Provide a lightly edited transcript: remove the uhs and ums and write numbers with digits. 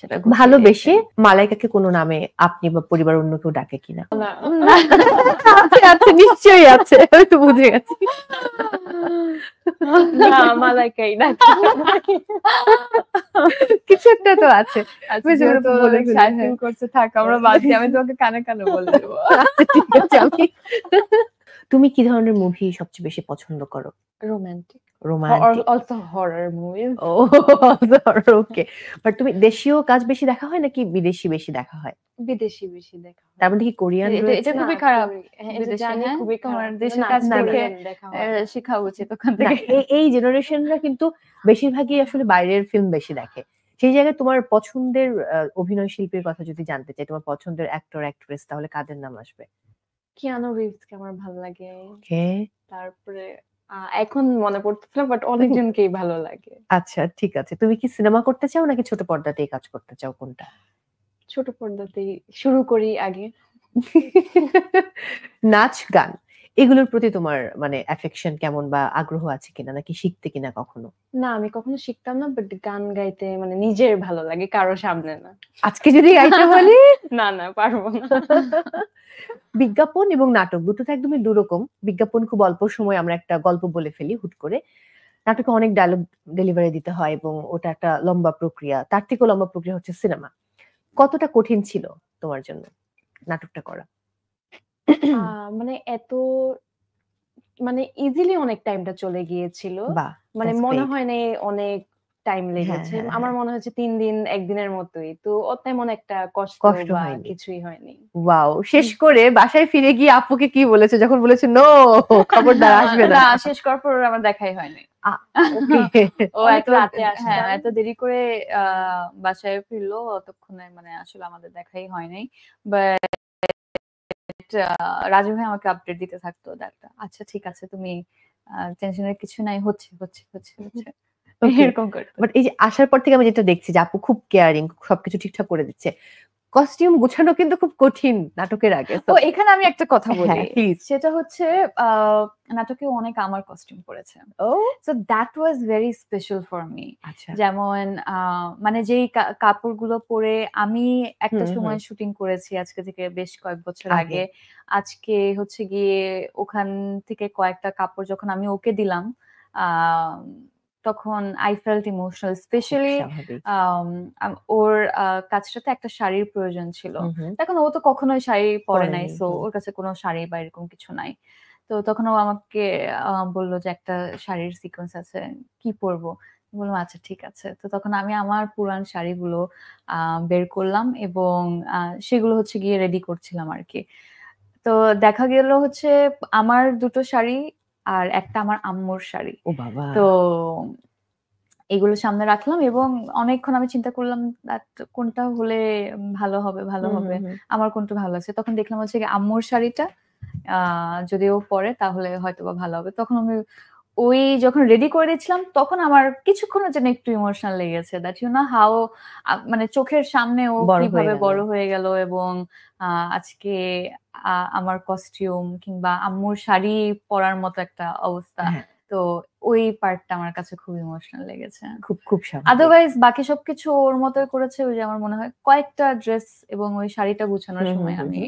সেটা ভালোবেসে মালাইকাকে কোনো নামে আপনি বা পরিবার অন্য কেউ ডাকে কিনা? আছে, নিশ্চয়ই আছে, আমি তো বুঝে গেছি। না, মালাইকাই ডাকে। কিছু একটা তো আছে। করছে, থাক আমরা বাদ দিই, আমি তোমাকে কানে কানে বলে দেবো। আচ্ছা ঠিক আছে। তুমি কি ধরনের মুভি সবচেয়ে বেশি পছন্দ করো? Romantic, romantic, also horror movies. Okay. But তুমি দেশীয় কাজ বেশি দেখা হয় নাকি বিদেশি বেশি দেখা হয়? বিদেশি বেশি দেখা হয়। তার মধ্যে কি কোরিয়ান রয়েছে? এটা খুবই খারাপ, জানি খুবই তোমার খারাপ। দেশের কাজ দেখে শেখা উচিত ওখান থেকে। এই জেনারেশনরা কিন্তু বেশিরভাগই আসলে বাইরের ফিল্ম বেশি দেখে। সেই জায়গায় তোমার পছন্দের অভিনয় শিল্পীর কথা যদি জানতে চাই, তোমার পছন্দের অ্যাক্টর অ্যাক্ট্রেস, তাহলে কাদের নাম আসবে? কিয়ানো রিভস কে আমার ভালো লাগে। ওকে। তারপরে এখন মনে পড়তেছে না, বাট অনেকজনকেই ভালো লাগে। আচ্ছা ঠিক আছে। তুমি কি সিনেমা করতে চাও নাকি ছোট পর্দাতেই কাজ করতে চাও, কোনটা? ছোট পর্দাতেই শুরু করি আগে। নাচ গান এগুলোর প্রতি তোমার মানে অ্যাফেকশন কেমন বা আগ্রহ আছে কিনা, নাকি শিখতে কিনা কখনো? না, আমি কখনো শিখতাম না, বাট গান গাইতে মানে নিজের ভালো লাগে, কারো সামনে না। আজকে যদি গাইতে বলি? না পারবো না। বিজ্ঞাপন এবং নাটক দুটো তো একদমই দুরকম। বিজ্ঞাপন খুব অল্প সময় আমরা একটা গল্প বলে ফেলি হুট করে, নাটকে অনেক ডায়লগ ডেলিভারি দিতে হয় এবং ওটা একটা লম্বা প্রক্রিয়া। তার থেকেও লম্বা প্রক্রিয়া হচ্ছে সিনেমা। কতটা কঠিন ছিল তোমার জন্য নাটকটা করা? মানে এত মানে ইজিলি অনেক টাইমটা চলে গিয়েছিল, মানে মনে হয় না অনেক টাইম লেগেছে। আমার মনে হচ্ছে 3 দিন 1 দিনের মতোই, তো তেমন একটা কষ্ট বা কিছুই হয়নি। ওয়াও। শেষ করে বাসায় ফিরে গিয়ে আপুকে কি বলেছে যখন বলেছে নো খবরদার আসবে না? শেষ করার পর আমার দেখাই হয়নি। ও এত রাতে আসে, হ্যাঁ এত দেরি করে বাসায় ফিরলো, অতক্ষণে মানে আসলে আমাদের দেখাই হয় নাই। বাট রাজু ভাই আমাকে আপডেট দিতে থাকতো, আচ্ছা ঠিক আছে, তুমি টেনশনের কিছু নাই, হচ্ছে এরকম করতো। বাট এই যে আসার পর থেকে আমি যেটা দেখছি যে আপু খুব কেয়ারিং, সবকিছু ঠিকঠাক করে দিচ্ছে। কস্টিউম গুছানো কিন্তু খুব কঠিন নাটকের আগে। তো এখানে আমি একটা কথা বলি, সেটা হচ্ছে নাটকে অনেক আমার কস্টিউম পড়েছে। So that was very special for me. যেমন মানে যেই কাপড়গুলো পরে আমি একটা সময় শুটিং করেছি, আজকে থেকে বেশ কয়েক বছর আগে। আজকে হচ্ছে গিয়ে ওখান থেকে কয়েকটা কাপড় যখন আমি ওকে দিলাম, তখন আই ফেল্ট ইমোশনাল, স্পেশালি ওর কাছটাতে একটা শাড়ির প্রয়োজন ছিল। তখন ও তো কখনোই শাড়ি পরে নাই, সো ওর কাছে কোনো শাড়ি বা এরকম কিছু নাই। তো তখন ও আমাকে বললো যে একটা শাড়ির সিকোয়েন্স আছে, কি পরবো? বললাম আচ্ছা ঠিক আছে। তো তখন আমি আমার পুরান শাড়িগুলো বের করলাম এবং সেগুলো হচ্ছে গিয়ে রেডি করছিলাম আর কি। তো দেখা গেল হচ্ছে আমার 2টো শাড়ি আর একটা আমার আম্মুর শাড়ি। তো এগুলো সামনে রাখলাম এবং অনেকক্ষণ আমি চিন্তা করলাম কোনটা হলে ভালো হবে। আমার কোনটা ভালো আছে, তখন দেখলাম হচ্ছে আম্মুর শাড়িটা যদি ও পরে তাহলে হয়তোবা ভালো হবে। তখন আমি ওই যখন রেডি করে দিচ্ছিলাম, তখন আমার কিছুক্ষণের জন্য একটু ইমোশনাল লেগেছে, দ্যাট ইউ নো হাউ, মানে চোখের সামনে ও কিভাবে বড় হয়ে গেল এবং আজকে আমার কস্টিউম কিংবা আম্মুর শাড়ি পরার মতো একটা অবস্থা। তো ওই পার্টটা আমার কাছে খুব ইমোশনাল লেগেছে। খুব আদারওয়াইজ বাকি সবকিছু ওর মতোই করেছে। ওই যে আমার মনে হয় কয়েকটা ড্রেস এবং ওই শাড়িটা গুছানোর সময় আমি